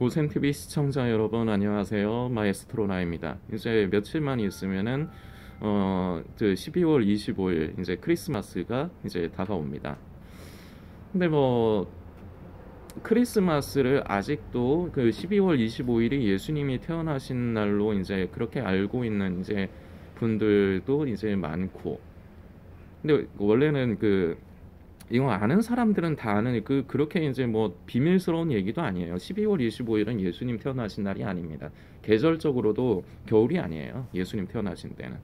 고센TV 시청자 여러분 안녕하세요. 마에스트로 나입니다. 이제 며칠만 있으면은 12월 25일 이제 크리스마스가 이제 다가옵니다. 근데 뭐 크리스마스를 아직도 그 12월 25일이 예수님이 태어나신 날로 이제 그렇게 알고 있는 이제 분들도 이제 많고. 근데 원래는 이거 아는 사람들은 다 아는 그렇게 이제 뭐 비밀스러운 얘기도 아니에요. 12월 25일은 예수님 태어나신 날이 아닙니다. 계절적으로도 겨울이 아니에요. 예수님 태어나신 때는.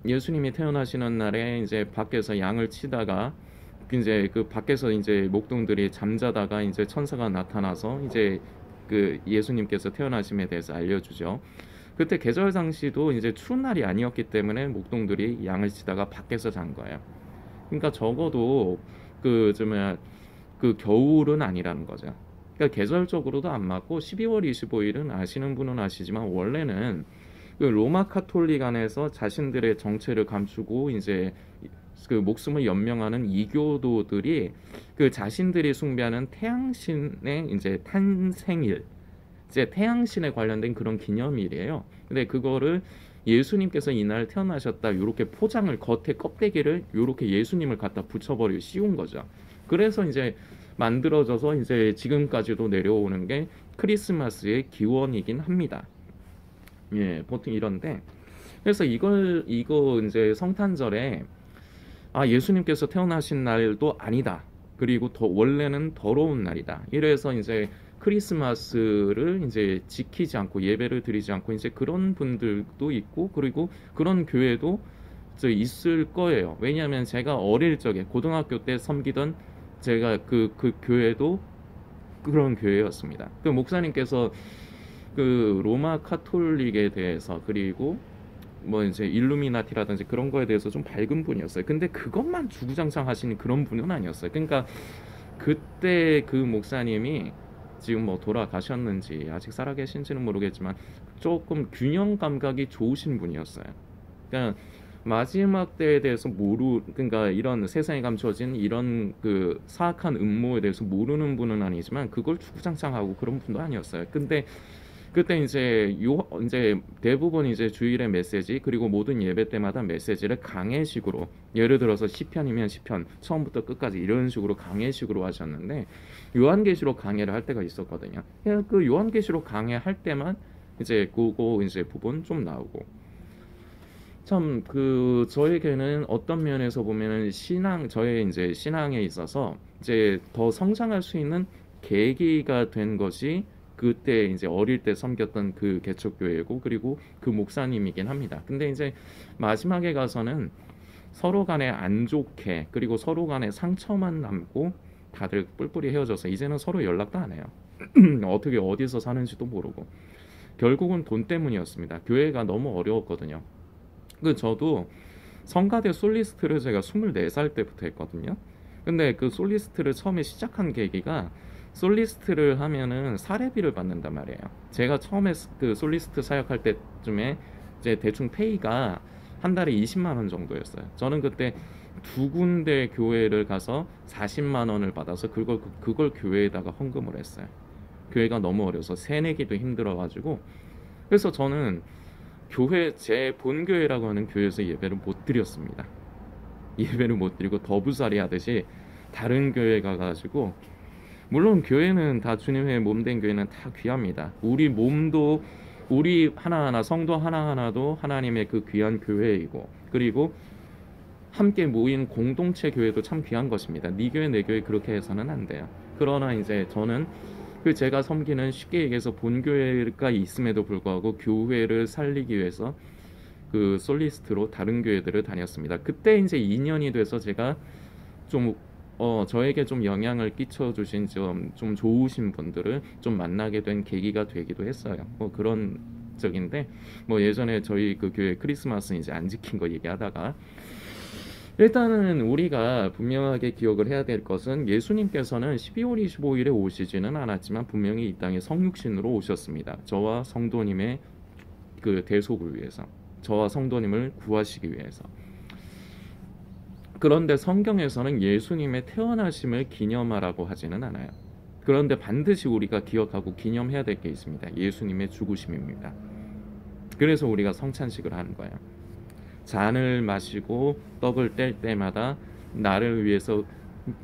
예수님이 태어나시는 날에 이제 밖에서 양을 치다가 이제 그 밖에서 이제 목동들이 잠자다가 이제 천사가 나타나서 이제 그 예수님께서 태어나심에 대해서 알려주죠. 그때 계절 당시도 이제 추운 날이 아니었기 때문에 목동들이 양을 치다가 밖에서 잔 거예요. 그러니까 적어도 그 겨울은 아니라는 거죠. 그러니까 계절적으로도 안 맞고 12월 25일은 아시는 분은 아시지만 원래는 그 로마 카톨릭 안에서 자신들의 정체를 감추고 이제 그 목숨을 연명하는 이교도들이 그 자신들이 숭배하는 태양신의 이제 탄생일, 이제 태양신에 관련된 그런 기념일이에요. 근데 그거를 예수님께서 이날 태어나셨다 이렇게 포장을 겉에 껍데기를 이렇게 예수님을 갖다 붙여버리고 씌운 거죠. 그래서 이제 만들어져서 이제 지금까지도 내려오는 게 크리스마스의 기원이긴 합니다. 예, 보통 이런데 그래서 이거 이제 성탄절에 예수님께서 태어나신 날도 아니다. 그리고 원래는 더러운 날이다. 이래서 이제 크리스마스를 이제 지키지 않고 예배를 드리지 않고 이제 그런 분들도 있고 그리고 그런 교회도 있을 거예요. 왜냐하면 제가 어릴 적에 고등학교 때 섬기던 제가 그 교회도 그런 교회였습니다. 그 목사님께서 그 로마 카톨릭에 대해서 그리고 뭐 이제 일루미나티라든지 그런 거에 대해서 좀 밝은 분이었어요. 근데 그것만 주구장창 하시는 그런 분은 아니었어요. 그러니까 그때 그 목사님이 지금 뭐 돌아가셨는지 아직 살아계신지는 모르겠지만 조금 균형 감각이 좋으신 분이었어요. 그러니까 마지막 때에 대해서 그러니까 이런 세상에 감춰진 이런 그 사악한 음모에 대해서 모르는 분은 아니지만 그걸 주구장창하고 그런 분도 아니었어요. 근데 그때 이제 대부분 이제 주일의 메시지 그리고 모든 예배 때마다 메시지를 강해식으로 예를 들어서 시편이면 시편 처음부터 끝까지 이런 식으로 강해식으로 하셨는데 요한계시록 강해를 할 때가 있었거든요. 그냥 그 요한계시록 강해할 때만 이제 그거 이제 부분 좀 나오고 참 저에게는 어떤 면에서 보면은 저의 이제 신앙에 있어서 이제 더 성장할 수 있는 계기가 된 것이 그때 이제 어릴 때 섬겼던 그 개척교회고 그리고 그 목사님이긴 합니다. 근데 이제 마지막에 가서는 서로 간에 안 좋게 그리고 서로 간에 상처만 남고 다들 뿔뿔이 헤어져서 이제는 서로 연락도 안 해요. 어떻게 어디서 사는지도 모르고 결국은 돈 때문이었습니다. 교회가 너무 어려웠거든요. 저도 성가대 솔리스트를 제가 24살 때부터 했거든요. 근데 그 솔리스트를 처음에 시작한 계기가 솔리스트를 하면은 사례비를 받는단 말이에요. 제가 처음에 그 솔리스트 사역할 때쯤에 이제 대충 페이가 한 달에 20만 원 정도였어요. 저는 그때 두 군데 교회를 가서 40만 원을 받아서 그걸 교회에다가 헌금을 했어요. 교회가 너무 어려서 새내기도 힘들어가지고 그래서 저는 제 본교회라고 하는 교회에서 예배를 못 드렸습니다. 예배를 못 드리고 더부살이 하듯이 다른 교회 가가지고 물론 교회는 다 주님의 몸된 교회는 다 귀합니다. 우리 몸도 우리 하나하나 성도 하나하나도 하나님의 그 귀한 교회이고 그리고 함께 모인 공동체 교회도 참 귀한 것입니다. 네 교회 내 교회 그렇게 해서는 안 돼요. 그러나 이제 저는 제가 섬기는 쉽게 얘기해서 본교회가 있음에도 불구하고 교회를 살리기 위해서 그 솔리스트로 다른 교회들을 다녔습니다. 그때 이제 2년이 돼서 제가 좀 저에게 좀 영향을 끼쳐주신 좀 좋으신 분들을 좀 만나게 된 계기가 되기도 했어요. 뭐 그런 적인데 뭐 예전에 저희 그 교회 크리스마스 이제 안 지킨 거 얘기하다가 일단은 우리가 분명하게 기억을 해야 될 것은 예수님께서는 12월 25일에 오시지는 않았지만 분명히 이 땅에 성육신으로 오셨습니다. 저와 성도님의 그 대속을 위해서, 저와 성도님을 구하시기 위해서. 그런데 성경에서는 예수님의 태어나심을 기념하라고 하지는 않아요. 그런데 반드시 우리가 기억하고 기념해야 될 게 있습니다. 예수님의 죽으심입니다. 그래서 우리가 성찬식을 하는 거예요. 잔을 마시고 떡을 뗄 때마다 나를 위해서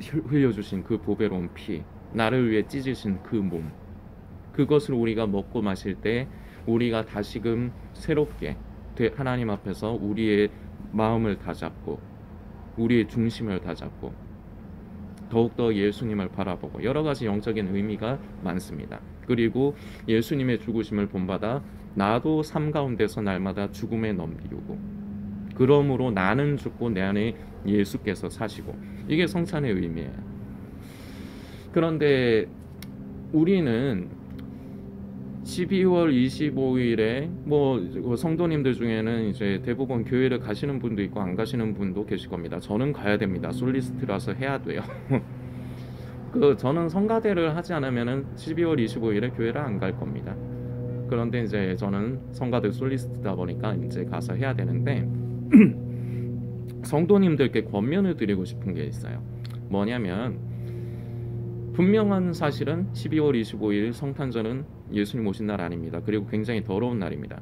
흘려주신 그 보배로운 피, 나를 위해 찢으신 그 몸, 그것을 우리가 먹고 마실 때 우리가 다시금 새롭게 하나님 앞에서 우리의 마음을 다잡고 우리의 중심을 다잡고 더욱더 예수님을 바라보고 여러 가지 영적인 의미가 많습니다. 그리고 예수님의 죽으심을 본받아 나도 삶 가운데서 날마다 죽음에 넘기고 그러므로 나는 죽고 내 안에 예수께서 사시고, 이게 성찬의 의미예요. 그런데 우리는 12월 25일에 뭐 성도님들 중에는 이제 대부분 교회를 가시는 분도 있고 안 가시는 분도 계실 겁니다. 저는 가야 됩니다. 솔리스트라서 해야 돼요. 저는 성가대를 하지 않으면은 12월 25일에 교회를 안 갈 겁니다. 그런데 이제 저는 성가대 솔리스트다 보니까 이제 가서 해야 되는데 성도님들께 권면을 드리고 싶은 게 있어요. 뭐냐면 분명한 사실은 12월 25일 성탄절은 예수님 오신 날 아닙니다. 그리고 굉장히 더러운 날입니다.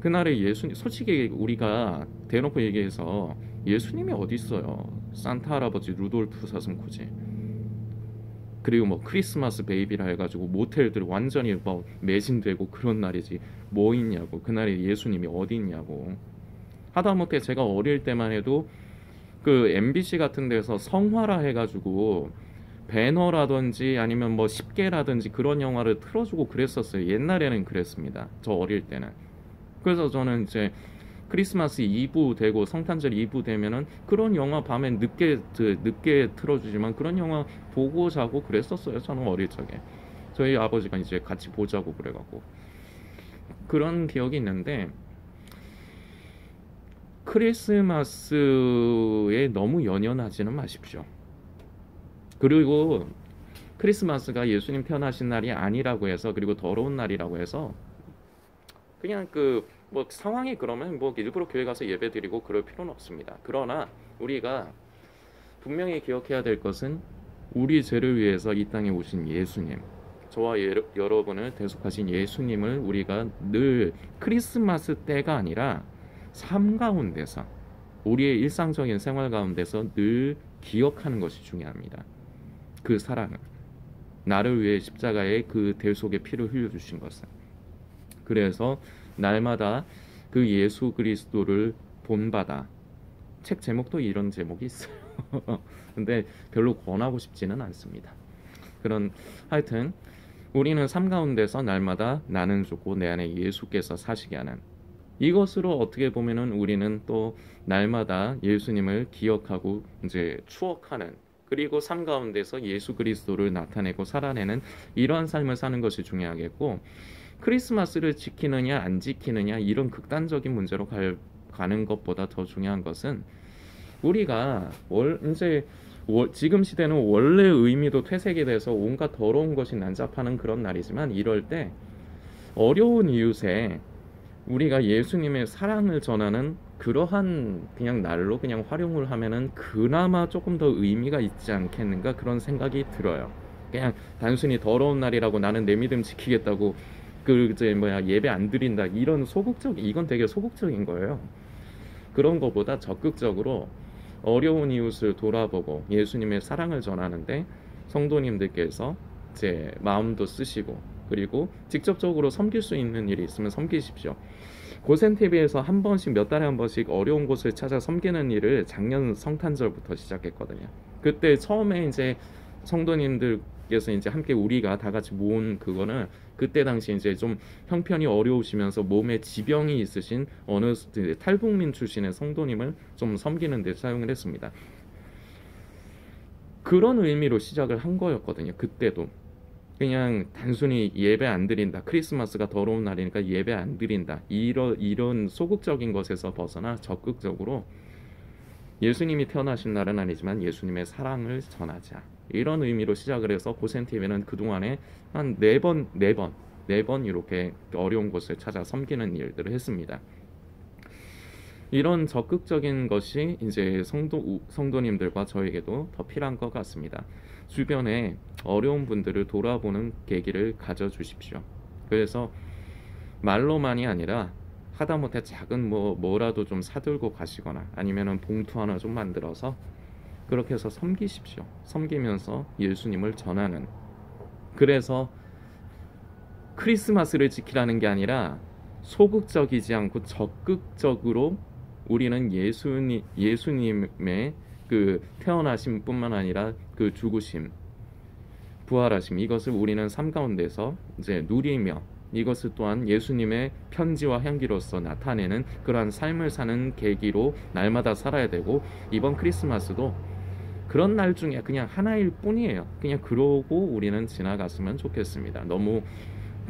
그날에 예수님, 솔직히 우리가 대놓고 얘기해서 예수님이 어디 있어요? 산타 할아버지, 루돌프 사슴코지, 그리고 뭐 크리스마스 베이비라 해가지고 모텔들 완전히 뭐 매진되고 그런 날이지 뭐 있냐고. 그날에 예수님이 어디 있냐고. 하다못해 제가 어릴 때만 해도 그 MBC 같은 데서 성화라 해가지고 배너라든지 아니면 뭐 10개라든지 그런 영화를 틀어주고 그랬었어요. 옛날에는 그랬습니다. 저 어릴 때는. 그래서 저는 이제 크리스마스 이브 되고 성탄절 이브 되면은 그런 영화 밤에 늦게 틀어주지만 그런 영화 보고 자고 그랬었어요. 저는 어릴 적에. 저희 아버지가 이제 같이 보자고 그래갖고 그런 기억이 있는데, 크리스마스에 너무 연연하지는 마십시오. 그리고 크리스마스가 예수님 태어나신 날이 아니라고 해서, 그리고 더러운 날이라고 해서 그냥 뭐 상황이 그러면 뭐 일부러 교회 가서 예배 드리고 그럴 필요는 없습니다. 그러나 우리가 분명히 기억해야 될 것은 우리 죄를 위해서 이 땅에 오신 예수님, 저와 여러분을 대속하신 예수님을 우리가 늘 크리스마스 때가 아니라 삶 가운데서, 우리의 일상적인 생활 가운데서 늘 기억하는 것이 중요합니다. 그 사랑을, 나를 위해 십자가에 그 대속의 피를 흘려주신 것을. 그래서 날마다 그 예수 그리스도를 본받아. 책 제목도 이런 제목이 있어요. 근데 별로 권하고 싶지는 않습니다. 하여튼 우리는 삶 가운데서 날마다 나는 죽고 내 안에 예수께서 사시게 하는, 이것으로 어떻게 보면은 우리는 또 날마다 예수님을 기억하고 이제 추억하는, 그리고 삶 가운데서 예수 그리스도를 나타내고 살아내는 이러한 삶을 사는 것이 중요하겠고, 크리스마스를 지키느냐 안 지키느냐 이런 극단적인 문제로 가는 것보다 더 중요한 것은 우리가 지금 시대는 원래 의미도 퇴색이 돼서 온갖 더러운 것이 난잡하는 그런 날이지만, 이럴 때 어려운 이웃에 우리가 예수님의 사랑을 전하는 그러한 그냥 날로 그냥 활용을 하면은 그나마 조금 더 의미가 있지 않겠는가, 그런 생각이 들어요. 그냥 단순히 더러운 날이라고 나는 내 믿음 지키겠다고 예배 안 드린다, 이건 되게 소극적인 거예요. 그런 것보다 적극적으로 어려운 이웃을 돌아보고 예수님의 사랑을 전하는데 성도님들께서 제 마음도 쓰시고, 그리고 직접적으로 섬길 수 있는 일이 있으면 섬기십시오. 고센TV에서 한 번씩, 몇 달에 한 번씩 어려운 곳을 찾아 섬기는 일을 작년 성탄절부터 시작했거든요. 그때 처음에 이제 성도님들께서 이제 함께 우리가 다 같이 모은 그거는, 그때 당시 이제 좀 형편이 어려우시면서 몸에 지병이 있으신 어느 탈북민 출신의 성도님을 좀 섬기는 데 사용을 했습니다. 그런 의미로 시작을 한 거였거든요. 그때도 그냥 단순히 예배 안 드린다, 크리스마스가 더러운 날이니까 예배 안 드린다, 이런 소극적인 것에서 벗어나 적극적으로 예수님이 태어나신 날은 아니지만 예수님의 사랑을 전하자, 이런 의미로 시작을 해서 고센TV는 그동안에 한 4번 이렇게 어려운 곳을 찾아 섬기는 일들을 했습니다. 이런 적극적인 것이 이제 성도님들과 저에게도 더 필요한 것 같습니다. 주변에 어려운 분들을 돌아보는 계기를 가져주십시오. 그래서 말로만이 아니라 하다못해 작은 뭐라도 좀 사들고 가시거나 아니면은 봉투 하나 좀 만들어서 그렇게 해서 섬기십시오. 섬기면서 예수님을 전하는. 그래서 크리스마스를 지키라는 게 아니라 소극적이지 않고 적극적으로 우리는 예수님의 그 태어나심뿐만 아니라 그 죽으심, 부활하심, 이것을 우리는 삶 가운데서 이제 누리며 이것을 또한 예수님의 편지와 향기로서 나타내는 그러한 삶을 사는 계기로 날마다 살아야 되고, 이번 크리스마스도 그런 날 중에 그냥 하나일 뿐이에요. 그냥 그러고 우리는 지나갔으면 좋겠습니다. 너무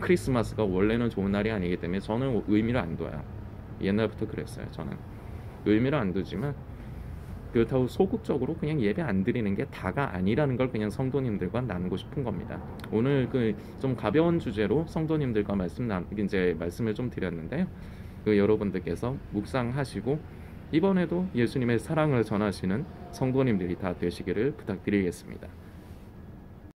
크리스마스가 원래는 좋은 날이 아니기 때문에 저는 의미를 안 둬요. 옛날부터 그랬어요. 저는 의미를 안 두지만 그렇다고 소극적으로 그냥 예배 안 드리는 게 다가 아니라는 걸 그냥 성도님들과 나누고 싶은 겁니다. 오늘 그 좀 가벼운 주제로 성도님들과 말씀을 좀 드렸는데요. 그 여러분들께서 묵상하시고 이번에도 예수님의 사랑을 전하시는 성도님들이 다 되시기를 부탁드리겠습니다.